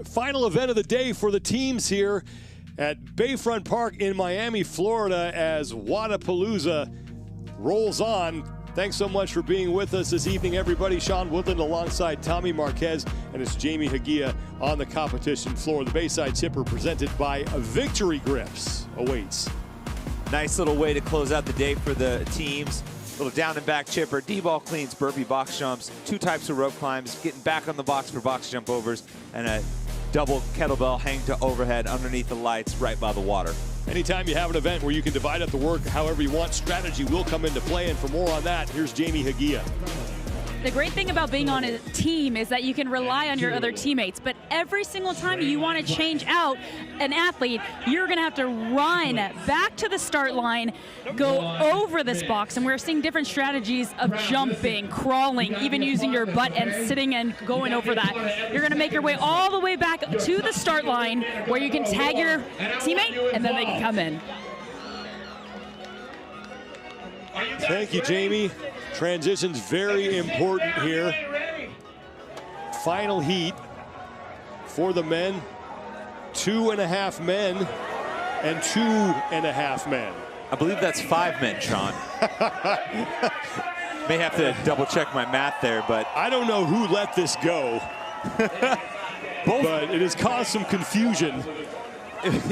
final event of the day for the teams here at Bayfront Park in Miami, Florida, as Wodapalooza rolls on. Thanks so much for being with us this evening, everybody. Sean Woodland alongside Tommy Marquez, and it's Jamie Hagia on the competition floor. The Bayside Tipper presented by Victory Grips awaits. Nice little way to close out the day for the teams. Little down and back chipper, D-ball cleans, burpee box jumps, 2 types of rope climbs, getting back on the box for box jump overs, and a double kettlebell hang to overhead underneath the lights right by the water. Anytime you have an event where you can divide up the work however you want, strategy will come into play. And for more on that, here's Jamie Hagia. The great thing about being on a team is that you can rely on your other teammates, but every single time you want to change out an athlete, you're going to have to run back to the start line, go over this box, and we're seeing different strategies of jumping, crawling, even using your butt and sitting and going over that. You're going to make your way all the way back to the start line where you can tag your teammate, and then they can come in. Thank you, Jamie. Transition's very important here. Final heat for the men. 2.5 men and 2.5 men. I believe that's 5 men, Sean. May have to double check my math there, but I don't know who let this go. But it has caused some confusion.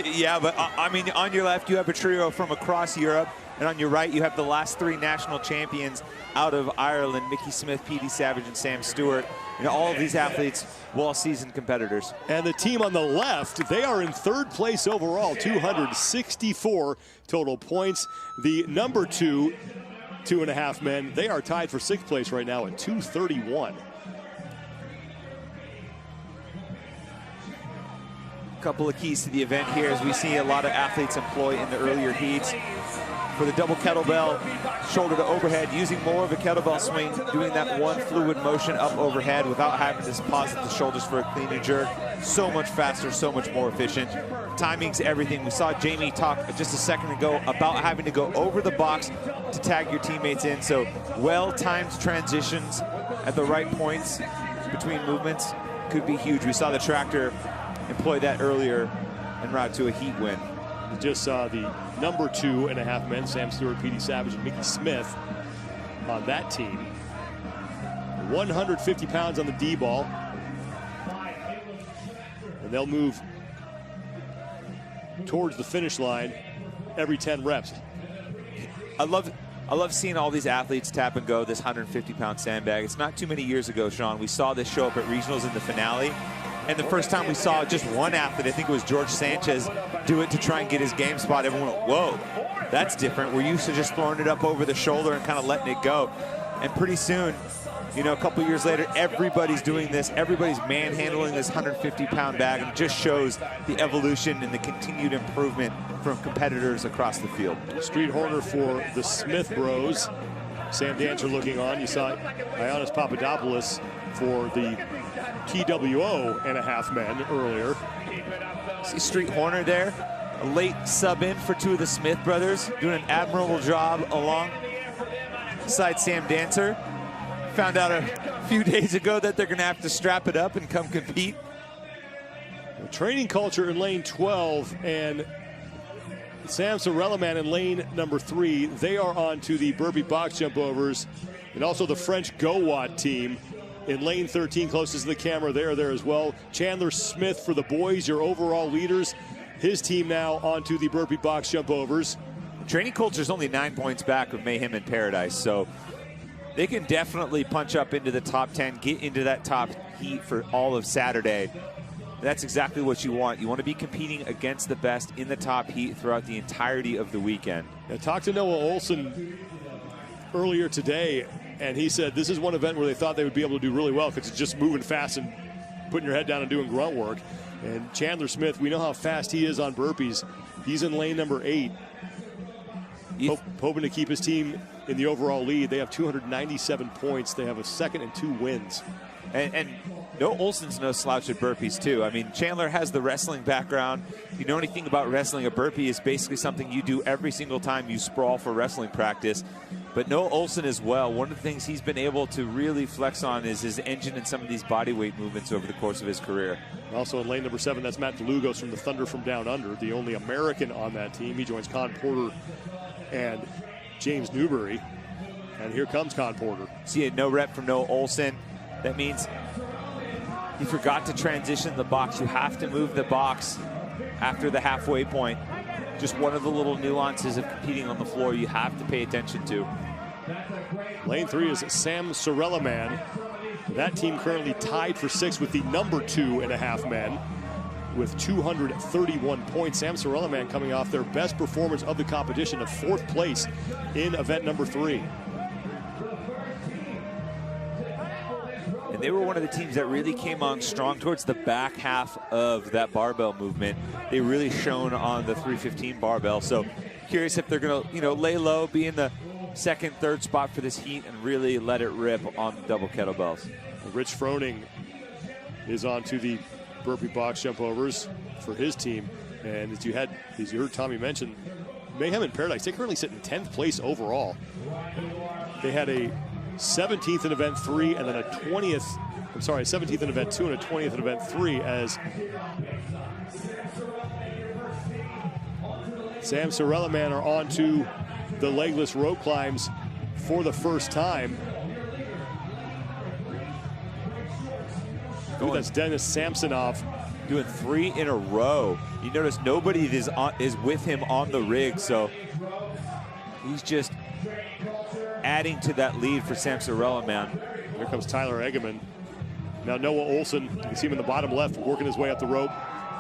Yeah, but I mean, on your left, you have a trio from across Europe. And on your right, you have the last 3 national champions out of Ireland, Mickey Smith, Petey Savage, and Sam Stewart. You know, all of these athletes, well-seasoned competitors. And the team on the left, they are in 3rd place overall, 264 total points. The number 2, 2.5 men, they are tied for 6th place right now at 231. Couple of keys to the event here as we see a lot of athletes employ in the earlier heats. For the double kettlebell, shoulder to overhead, using more of a kettlebell swing, doing that one fluid motion up overhead without having to deposit the shoulders for a clean and jerk. So much faster, so much more efficient. Timing's everything. We saw Jamie talk just a second ago about having to go over the box to tag your teammates in. So well-timed transitions at the right points between movements could be huge. We saw the tractor employ that earlier en route to a heat win. We just saw the number 2.5 men, Sam Stewart, Petey Savage, and Mickey Smith on that team. 150 pounds on the D-ball. And they'll move towards the finish line every 10 reps. I love seeing all these athletes tap and go this 150-pound sandbag. It's not too many years ago, Sean, we saw this show up at regionals in the finale. And the first time we saw just one athlete, I think it was George Sanchez, do it to try and get his game spot, everyone went, whoa, that's different. We're used to just throwing it up over the shoulder and kind of letting it go. And pretty soon, you know, a couple years later, everybody's doing this. Everybody's manhandling this 150-pound bag, and it just shows the evolution and the continued improvement from competitors across the field. Street Horner for the Smith Bros. Sam Dancer looking on. You saw Ioannis Papadopoulos for the TWO and a half men earlier. See Street Horner there, a late sub in for 2 of the Smith brothers, doing an admirable job alongside Sam Dancer. Found out a few days ago that they're going to have to strap it up and come compete. The training culture in lane 12 and Sam Sorella-man in lane number 3, they are on to the burpee box jump overs, and also the French Go-Watt team in lane 13, closest to the camera. They are there as well. Chandler Smith for the boys, your overall leaders. His team now onto the burpee box jump overs. Training culture is only 9 points back of Mayhem in Paradise, so they can definitely punch up into the top 10, get into that top heat for all of Saturday. That's exactly what you want. You want to be competing against the best in the top heat throughout the entirety of the weekend. I talked to Noah Olson earlier today, and he said this is one event where they thought they would be able to do really well because it's just moving fast and putting your head down and doing grunt work. And Chandler Smith, we know how fast he is on burpees. He's in lane number 8, hoping to keep his team in the overall lead. They have 297 points. They have a 2nd and 2 wins. And no, Olson's no slouch at burpees too. I mean, Chandler has the wrestling background. If you know anything about wrestling, a burpee is basically something you do every single time you sprawl for wrestling practice. but Noah Olsen as well. One of the things he's been able to really flex on is his engine and some of these body weight movements over the course of his career. Also in lane number 7, that's Matt DeLugos from the Thunder from Down Under, the only American on that team. He joins Con Porter and James Newberry. And here comes Con Porter. See a no rep from Noah Olsen. That means he forgot to transition the box. You have to move the box after the halfway point. Just one of the little nuances of competing on the floor you have to pay attention to. Lane 3 is Sam Sorelaman. That team currently tied for 6th with the number 2.5 men with 231 points. Sam Sorelaman coming off their best performance of the competition of 4th place in event number 3. And they were one of the teams that really came on strong towards the back half of that barbell movement. They really shone on the 315 barbell. So curious if they're going to, lay low, be in the 2nd, 3rd spot for this heat and really let it rip on the double kettlebells. Rich Froning is on to the burpee box jump overs for his team. And as you heard Tommy mention, Mayhem in Paradise, they currently sit in 10th place overall. They had a 17th in event 3 and then a 20th, 17th in event 2 and a 20th in event 3 as Sam Sorelaman are on to the legless rope climbs for the first time. Ooh, that's Dennis Samsonov doing 3 in a row. You notice nobody is with him on the rig, so he's just adding to that lead for Sam Sorelaman. Here comes Tyler Eggeman. Now Noah Olsen, you can see him in the bottom left, working his way up the rope.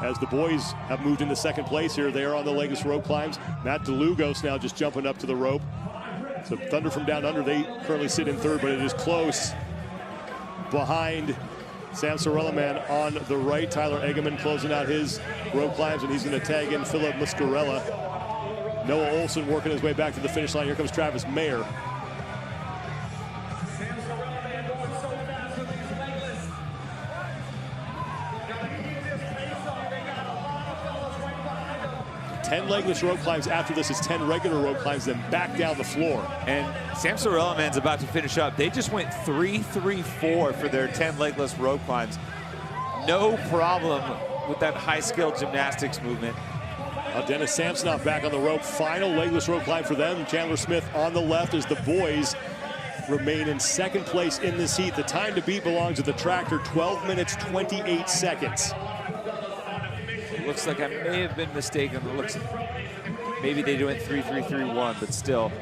As the boys have moved into 2nd place here, they are on the legless rope climbs. Matt DeLugos now just jumping up to the rope. So Thunder from Down Under, they currently sit in 3rd, but it is close behind Sam Sorelaman on the right. Tyler Eggeman closing out his rope climbs, and he's going to tag in Philip Muscarella. Noah Olsen working his way back to the finish line. Here comes Travis Mayer. Ten legless rope climbs after this is 10 regular rope climbs, then back down the floor. And Sam Sorelaman's about to finish up. They just went 3-3-4 for their 10 legless rope climbs. No problem with that high-skilled gymnastics movement. Dennis Samsonov back on the rope. Final legless rope climb for them. Chandler Smith on the left as the boys remain in 2nd place in this heat. The time to beat belongs to the tractor, 12 minutes, 28 seconds. Looks like I may have been mistaken. It looks maybe they went 3-3-3-1, but still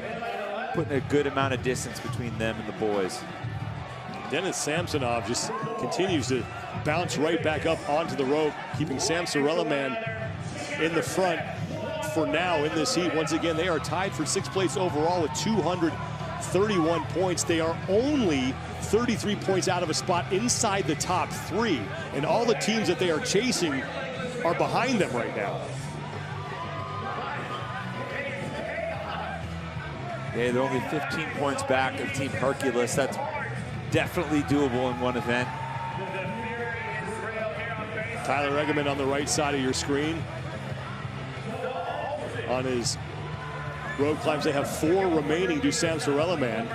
putting a good amount of distance between them and the boys. Dennis Samsonov just continues to bounce right back up onto the rope, keeping Sam Sorelaman in the front for now in this heat. Once again, they are tied for 6th place overall with 231 points. They are only 33 points out of a spot inside the top 3, and all the teams that they are chasing are behind them right now. Yeah, they're only 15 points back of Team Hercules. That's definitely doable in one event. Tyler Eggeman on the right side of your screen. On his rope climbs, they have 4 remaining to Sam Sorelaman.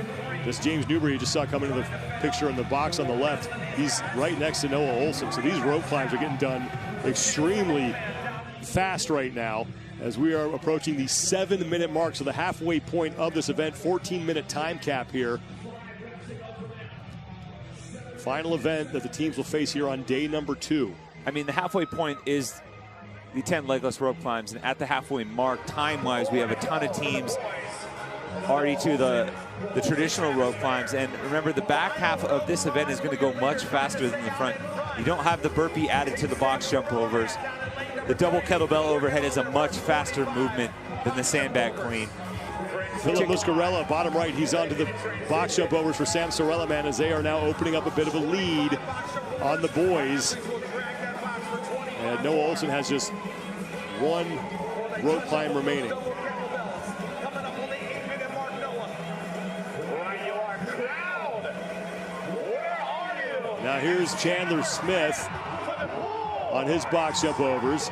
Just James Newberry, you just saw coming to the picture in the box on the left. He's right next to Noah Olsen. So these rope climbs are getting done extremely fast right now as we are approaching the 7-minute mark. So the halfway point of this event, 14-minute time cap here. Final event that the teams will face here on day number 2. I mean, the halfway point is the 10 legless rope climbs, and at the halfway mark, time-wise, we have a ton of teams already to the traditional rope climbs. And remember, the back half of this event is going to go much faster than the front. You don't have the burpee added to the box jump overs. The double kettlebell overhead is a much faster movement than the sandbag clean. Philip Muscarella, bottom right, he's onto the box jump overs for Sam Sorelaman as they are now opening up a bit of a lead on the boys. And Noah Olsen has just 1 rope climb remaining. Now here's Chandler Smith on his box jump overs.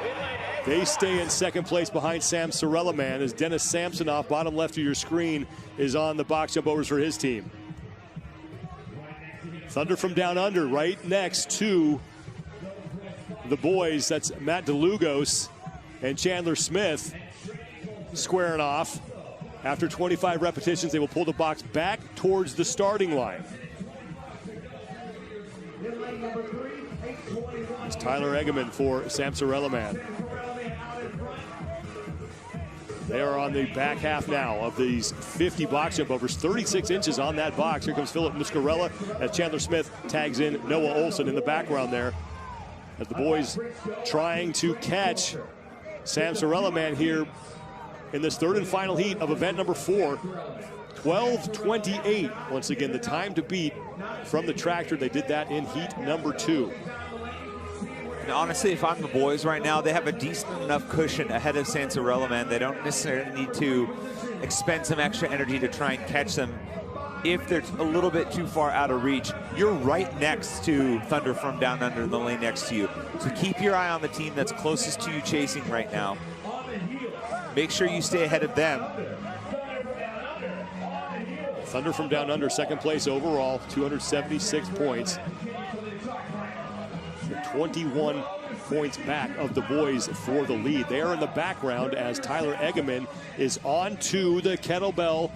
They stay in second place behind Sam Sorelaman as Dennis Samsonoff, bottom left of your screen, is on the box jump overs for his team. Thunder from Down Under right next to the boys. That's Matt DeLugos and Chandler Smith squaring off. After 25 repetitions, they will pull the box back towards the starting line. It's Tyler Eggeman for Sam Sorelaman. They are on the back half now of these 50 box jump overs, 36 inches on that box. Here comes Philip Muscarella as Chandler Smith tags in Noah Olson in the background there. As the boys trying to catch Sam Sorelaman here in this third and final heat of event number 4. 12:28, once again, the time to beat from the tractor. They did that in heat number 2. And honestly, if I'm the boys right now, they have a decent enough cushion ahead of Sam Sorelaman. They don't necessarily need to expend some extra energy to try and catch them if they're a little bit too far out of reach. You're right next to Thunder from Down Under in the lane next to you. So keep your eye on the team that's closest to you chasing right now. Make sure you stay ahead of them. Thunder from Down Under, second place overall, 276 points. 21 points back of the boys for the lead. They are in the background as Tyler Eggeman is on to the kettlebell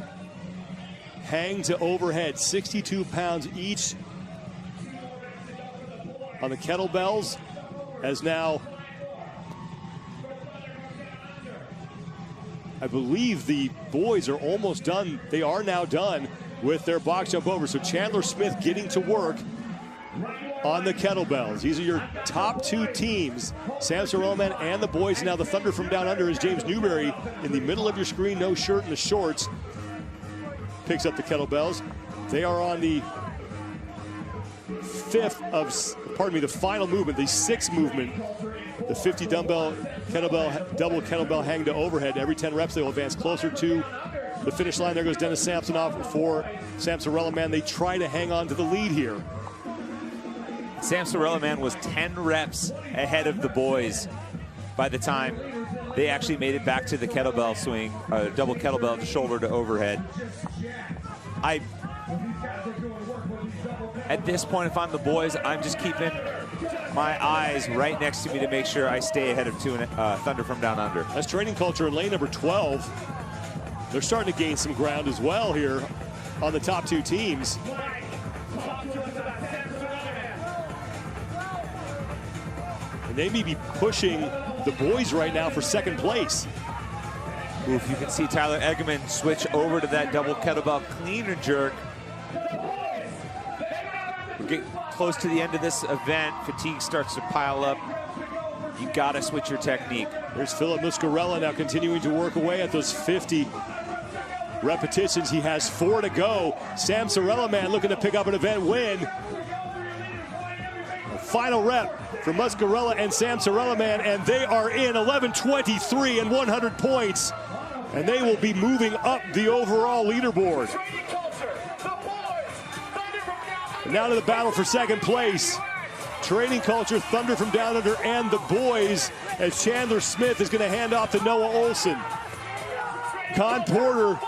hang to overhead, 62 pounds each on the kettlebells, as now I believe the boys are almost done. They are now done with their box jump over. So Chandler Smith getting to work on the kettlebells. These are your top 2 teams, Sam Sorelaman and the boys. Now the Thunder from Down Under is James Newberry in the middle of your screen, no shirt and the shorts. Picks up the kettlebells. They are on the the final movement, the 6th movement, the 50 double kettlebell hang to overhead. Every 10 reps, they will advance closer to the finish line. There goes Dennis Samsonoff for Sam Sorelaman. They try to hang on to the lead here. Sam Sorelaman was 10 reps ahead of the boys by the time they actually made it back to the kettlebell swing, double kettlebell to shoulder to overhead. At this point, if I'm the boys, I'm just keeping my eyes right next to me to make sure I stay ahead of Thunder from Down Under. That's training culture in lane number 12. They're starting to gain some ground as well here on the top 2 teams. And they may be pushing the boys right now for second place. Oof, you can see Tyler Eggeman switch over to that double kettlebell clean and jerk. We're getting close to the end of this event. Fatigue starts to pile up. You gotta switch your technique. There's Philip Muscarella now continuing to work away at those 50 repetitions. He has 4 to go. Sam Sorelaman looking to pick up an event win. A final rep for Muscarella and Sam Sorelaman, and they are in 11:23 and 100 points. And they will be moving up the overall leaderboard. And now to the battle for second place. Training culture, Thunder from Down Under and the boys, as Chandler Smith is going to hand off to Noah Olson. Con Porter,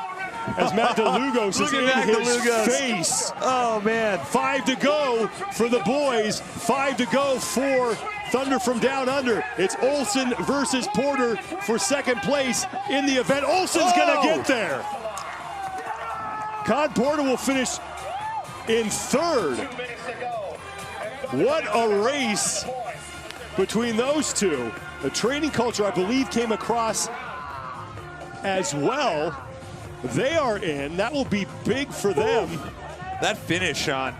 as Matt DeLugos is in his face. Oh, man. 5 to go for the boys. 5 to go for Thunder from Down Under. It's Olson versus Porter for second place in the event. Olson's going to get there. Con Porter will finish in 3rd. What a race between those two. The training culture, I believe, came across as well. They are in. That will be big for them. That finish, Sean.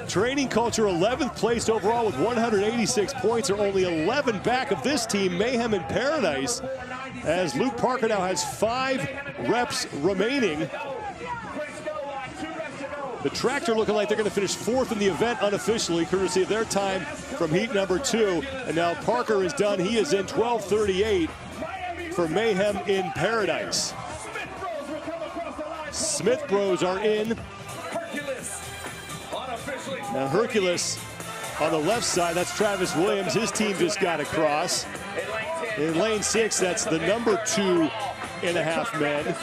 Training culture 11th placed overall with 186 points, are only 11 back of this team, Mayhem in Paradise, as Luke Parker now has 5 reps remaining. The tractor looking like they're going to finish 4th in the event unofficially, courtesy of their time from heat number 2. And now Parker is done. He is in 12:38 for Mayhem in Paradise. Smith Bros are in. Now Hercules on the left side, that's Travis Williams. His team just got across. In lane 6, that's the number 2.5 men.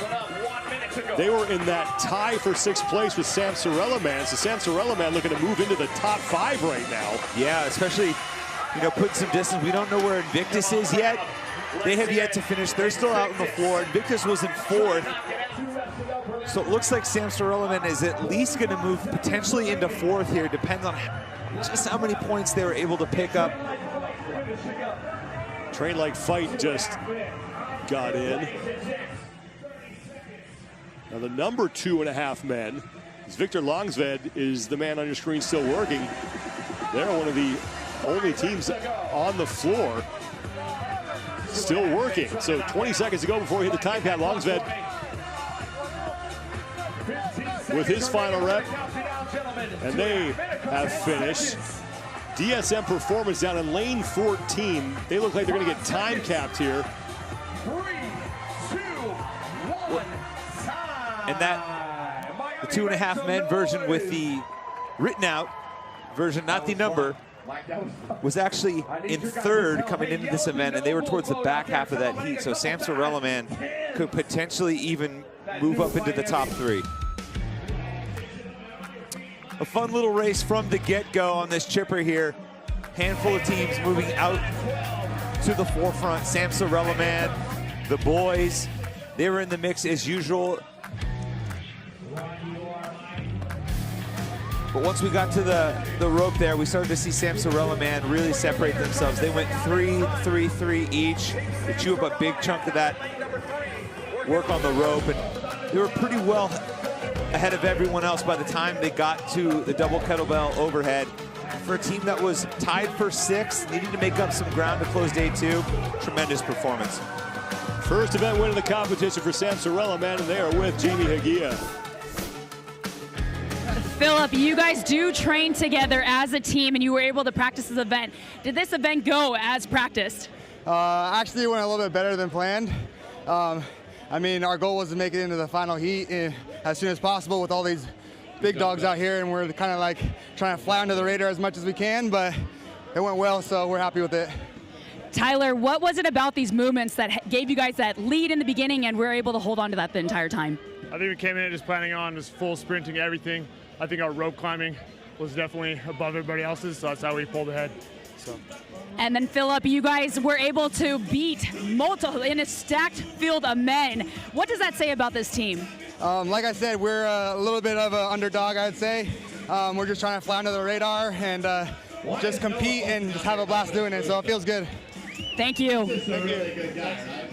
They were in that tie for 6th place with Sam Sorella-Man. So Sam Sorella-Man looking to move into the top 5 right now. Yeah, especially, putting some distance. We don't know where Invictus is yet. They have yet to finish. They're still out on the floor. Invictus was in 4th. So it looks like Sam Sorella-Man is at least going to move potentially into 4th here. Depends on just how many points they were able to pick up. Train Like Fight just got in. Now the number 2.5 men, Victor Longsved is the man on your screen still working. They're one of the only teams on the floor still working. So 20 seconds to go before we hit the time pad. Longsved with his final rep, and they have finished. DSM Performance down in lane 14. They look like they're going to get time capped here. 3, 2, 1, and that, the 2.5 men version with the written out version, not the number, was actually in 3rd coming into this event, and they were towards the back half of that heat. So Sam Sorella-Man could potentially even move up into the top 3. A fun little race from the get-go on this chipper here. Handful of teams moving out to the forefront. Sam Sorella-Man, the boys, they were in the mix as usual. But once we got to the rope there, we started to see Sam Sorella-Man really separate themselves. They went 3-3-3 each. They chew up a big chunk of that work on the rope, and they were pretty well ahead of everyone else by the time they got to the double kettlebell overhead. For a team that was tied for 6th, needing to make up some ground to close day 2, tremendous performance. First event win of the competition for Sam Sorella-Man, and they are with Jamie Hagia. Philip, you guys do train together as a team, and you were able to practice this event. Did this event go as practiced? Actually, it went a little bit better than planned. I mean, our goal was to make it into the final heat as soon as possible with all these big dogs out here, and we're kind of like trying to fly under the radar as much as we can, but it went well, so we're happy with it. Tyler, what was it about these movements that gave you guys that lead in the beginning and we're able to hold on to that the entire time? I think we came in just planning on just full sprinting everything. I think our rope climbing was definitely above everybody else's, so that's how we pulled ahead. So. And then, Philip, you guys were able to beat multiple in a stacked field of men. What does that say about this team? Like I said, we're a little bit of an underdog, I'd say. We're just trying to fly under the radar and just compete and just have a blast doing it, so it feels good. Thank you. Thank you.